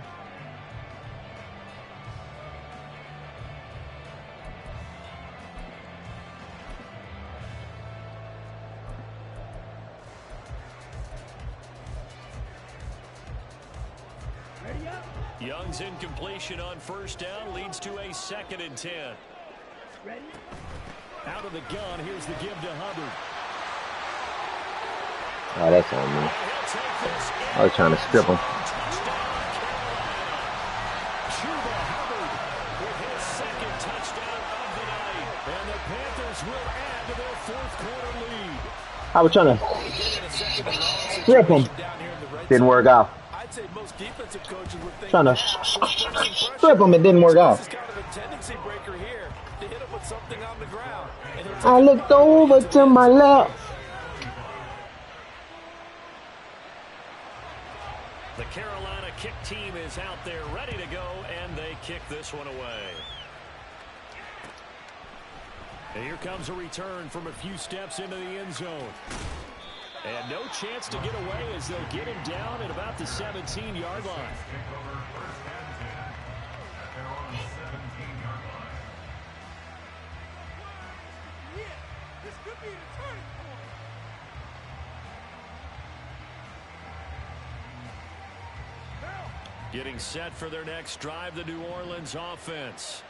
Young's incompletion on first down leads to a 2nd and 10. Ready? Out of the gun, here's the give to Hubbard. Oh, that's on me. I was trying to strip him. Chuba Hubbard with his 2nd touchdown of the night. And the Panthers will add to their 4th quarter lead. I was trying to strip him. Didn't work out. I'd say most defensive coaches would think Trying to strip him, it didn't work out. this is kind of a tendency breaker here to hit him with something on the ground. I looked over to my left. The Carolina kick team is out there ready to go, and they kick this one away. And here comes a return from a few steps into the end zone. And no chance to get away as they'll get him down at about the 17-yard line. Getting set for their next drive, the New Orleans offense.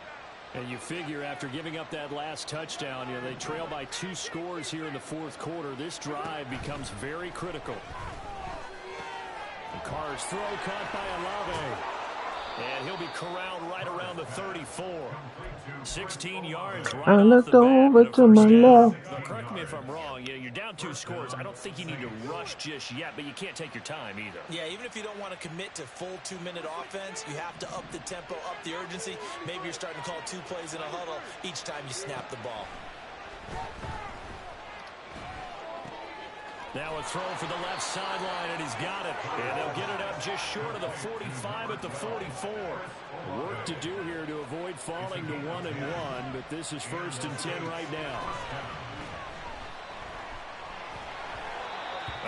And you figure after giving up that last touchdown, they trail by 2 scores here in the 4th quarter. This drive becomes very critical. And Carr's throw caught by Olave. And he'll be corralled right around the 34. 16 yards right I looked over to my left. Now, correct me if I'm wrong. You're down 2 scores. I don't think you need to rush just yet, but you can't take your time either. Yeah, even if you don't want to commit to full 2-minute offense, you have to up the tempo, up the urgency. Maybe you're starting to call 2 plays in a huddle each time you snap the ball. Now a throw for the left sideline, and he's got it. And they'll get it up just short of the 45 at the 44. Work to do here to avoid falling to 1-1, but this is 1st and 10 right now.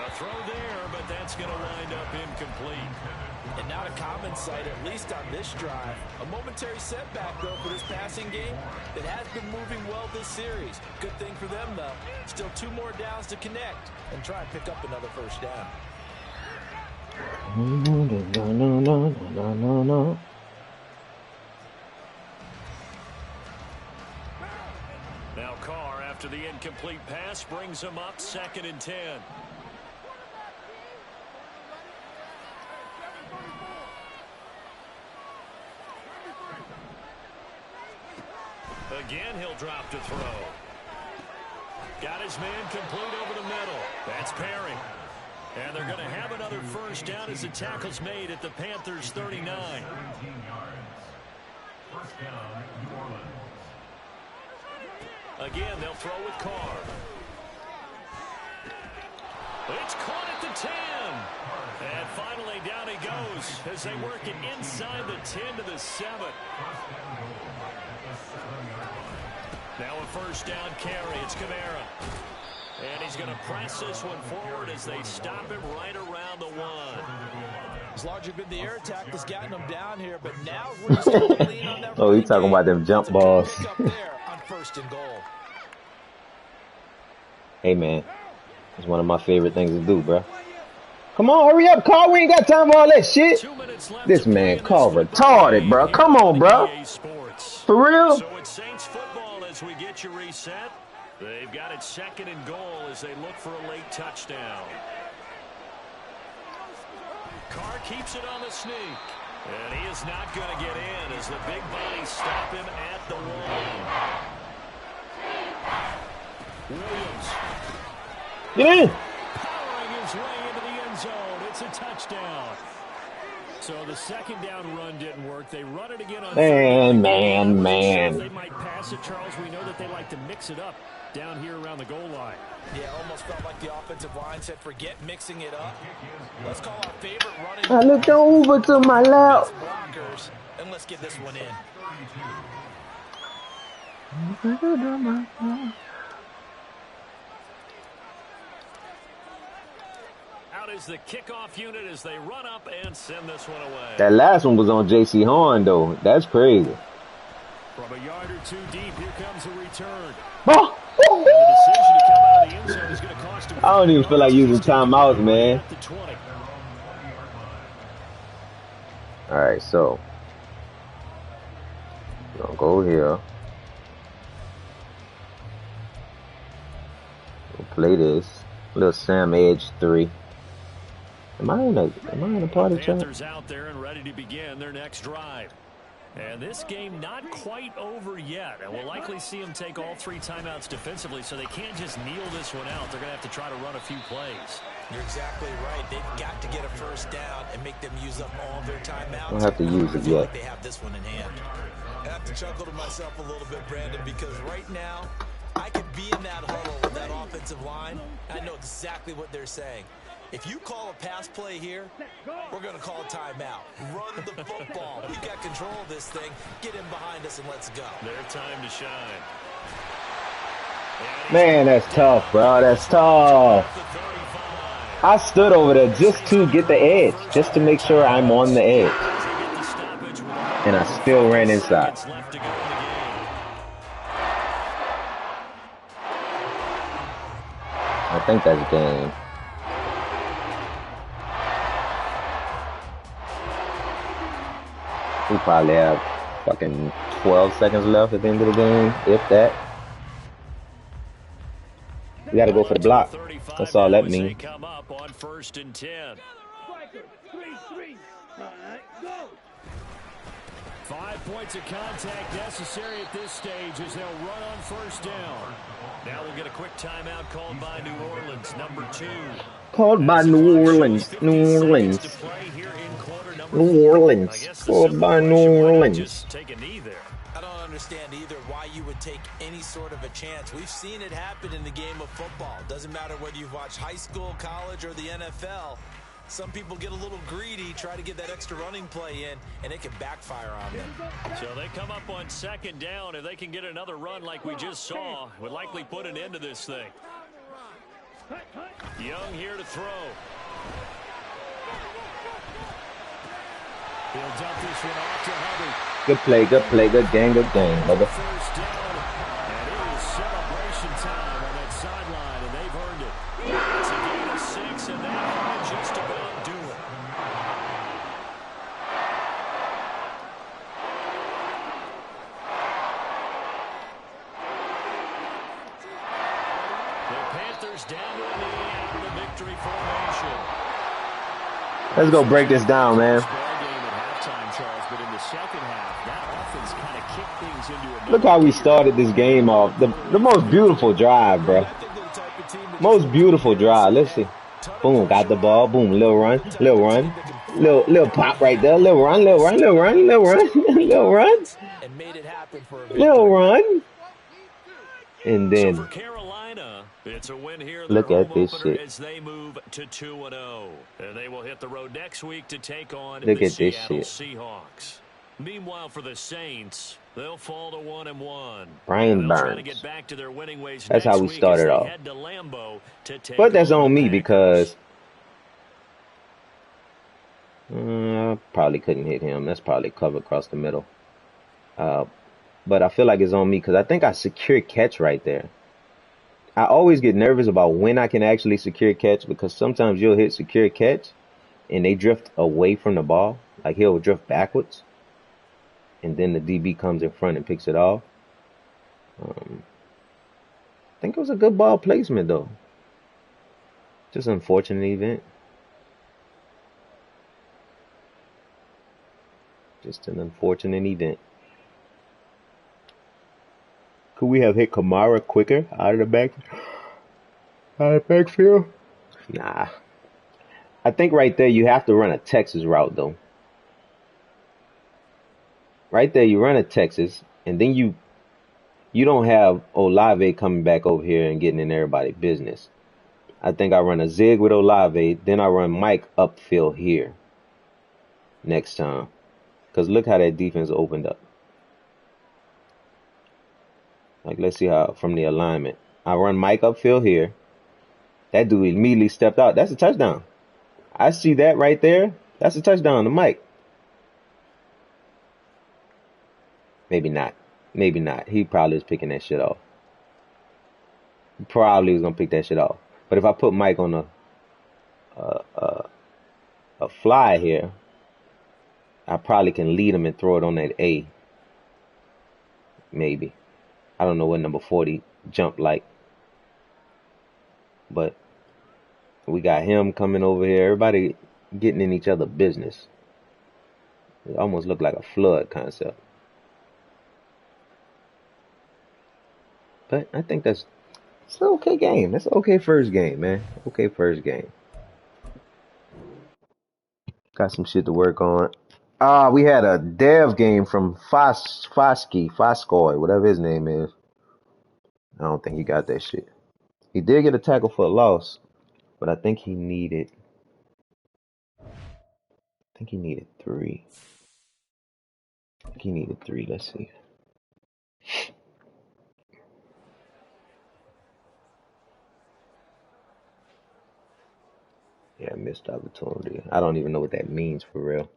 A throw there, but that's going to wind up incomplete. And not a common sight, at least on this drive. A momentary setback, though, for this passing game that has been moving well this series. Good thing for them, though. Still 2 more downs to connect and try and pick up another first down. No. Now Carr, after the incomplete pass, brings him up 2nd and 10. Again, he'll drop to throw. Got his man complete over the middle. That's Perry. And they're going to have another first down as the tackle's made at the Panthers' 39. Again, they'll throw with Carr. It's caught at the 10. And finally, down he goes as they work it inside the 10 to the 7. Now a first down carry. It's Kamara. And he's going to press this one forward as they stop him right around the 1. It's largely been the air attack that's gotten them down here, but now we're just going to lean on that. Oh, he's talking about them jump balls. There on 1st and goal. Hey, man. It's one of my favorite things to do, bro. Come on, hurry up, Carl. We ain't got time for all that shit. This man, Carl, retarded, bro. Come on, bro. For real? So it's Saints football as we get you reset. They've got it 2nd and goal as they look for a late touchdown. Carr keeps it on the sneak. And he is not going to get in as the big bodies stop him at the 1. Williams. Get in. Powering his way into the end zone. It's a touchdown. So the 2nd down run didn't work. They run it again on Man. They might pass it, Charles. We know that they like to mix it up down here around the goal line. Yeah, almost felt like the offensive line said, forget mixing it up. Let's call our favorite running. I looked over to my left. Blockers, and let's get this one in. Out is the kickoff unit as they run up and send this one away. That last one was on J.C. Horn, though. That's crazy. From a yard or two deep, here comes a return. Oh! And the decision to come out of the end zone is going to cost him. I don't even feel like using timeouts, man. All right, so we're gonna go here. We'll play this. Little Sam Edge 3. Am I in a party chat? Panthers out there and ready to begin their next drive. And this game not quite over yet. And we'll likely see them take all 3 timeouts defensively, so they can't just kneel this one out. They're going to have to try to run a few plays. You're exactly right. They've got to get a first down and make them use up all their timeouts. I don't have to use it yet. Like they have this one in hand. I have to chuckle to myself a little bit, Brandon, because right now I could be in that huddle with that offensive line. I know exactly what they're saying. If you call a pass play here, we're going to call a timeout. Run the football. We've got control of this thing. Get in behind us and let's go. Their time to shine. Man, that's tough, bro. That's tough. I stood over there just to get the edge, just to make sure I'm on the edge. And I still ran inside. I think that's game. We probably have fucking 12 seconds left at the end of the game, if that. We gotta go for the block. That's all that means. Come up on 1st and 10. 5 points of contact necessary at this stage as they'll run on 1st down. Now we'll get a quick timeout called by New Orleans, number 2. Called by New Orleans. New Orleans. New Orleans. Called by New Orleans. Take a knee there. I don't understand either why you would take any sort of a chance. We've seen it happen in the game of football. Doesn't matter whether you've watched high school, college, or the NFL. Some people get a little greedy, try to get that extra running play in, and it can backfire on them. So they come up on 2nd down. If they can get another run like we just saw, would likely put an end to this thing. Young here to throw. He'll dump this one off to Hubbard. Good play, good play, good game, brother. 1st down, and it is celebration time on that sideline, and they've earned it. It's a gain of 6, and that might just about do it. The Panthers down to a knee out of the victory formation. Let's go break this down, man. Look how we started this game off. The most beautiful drive, bro. Most beautiful drive. Let's see. Boom, got the ball. Boom, little run. Little pop right there. Little run. Little run. And then so for Carolina, it's a win here. Look at this shit. As they move to 2-0. And they will hit the road next week to take on the Seattle Seahawks. Meanwhile, for the Saints, they'll fall to 1-1. Brian Burns. That's how we started off. But that's on me because probably couldn't hit him. That's probably cover across the middle. But I feel like it's on me because I think I secure catch right there. I always get nervous about when I can actually secure catch because sometimes you'll hit secure catch and they drift away from the ball. Like he'll drift backwards. And then the DB comes in front and picks it off. I think it was a good ball placement, though. Just an unfortunate event. Just an unfortunate event. Could we have hit Kamara quicker out of the backfield? Nah. I think right there you have to run a Texas route, though. Right there, you run a Texas, and then you don't have Olave coming back over here and getting in everybody's business. I think I run a zig with Olave, then I run Mike upfield here next time. Because look how that defense opened up. Like, let's see how, from the alignment. I run Mike upfield here. That dude immediately stepped out. That's a touchdown. I see that right there. That's a touchdown to Mike. Maybe not. Maybe not. He probably was picking that shit off. He probably was gonna pick that shit off. But if I put Mike on a fly here, I probably can lead him and throw it on that A. Maybe. I don't know what number 40 jumped like. But we got him coming over here. Everybody getting in each other's business. It almost looked like a flood concept. But I think it's an okay game. That's an okay first game, man. Okay first game. Got some shit to work on. We had a dev game from Foskoy, whatever his name is. I don't think he got that shit. He did get a tackle for a loss, but I think he needed 3. I think he needed 3. Let's see. Yeah, missed opportunity. I don't even know what that means for real.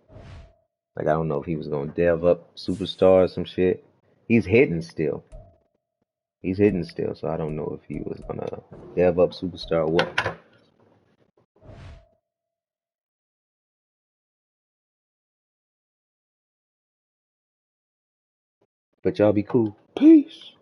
Like, I don't know if he was going to dev up superstar or some shit. He's hitting still. So I don't know if he was going to dev up superstar or what. But y'all be cool. Peace.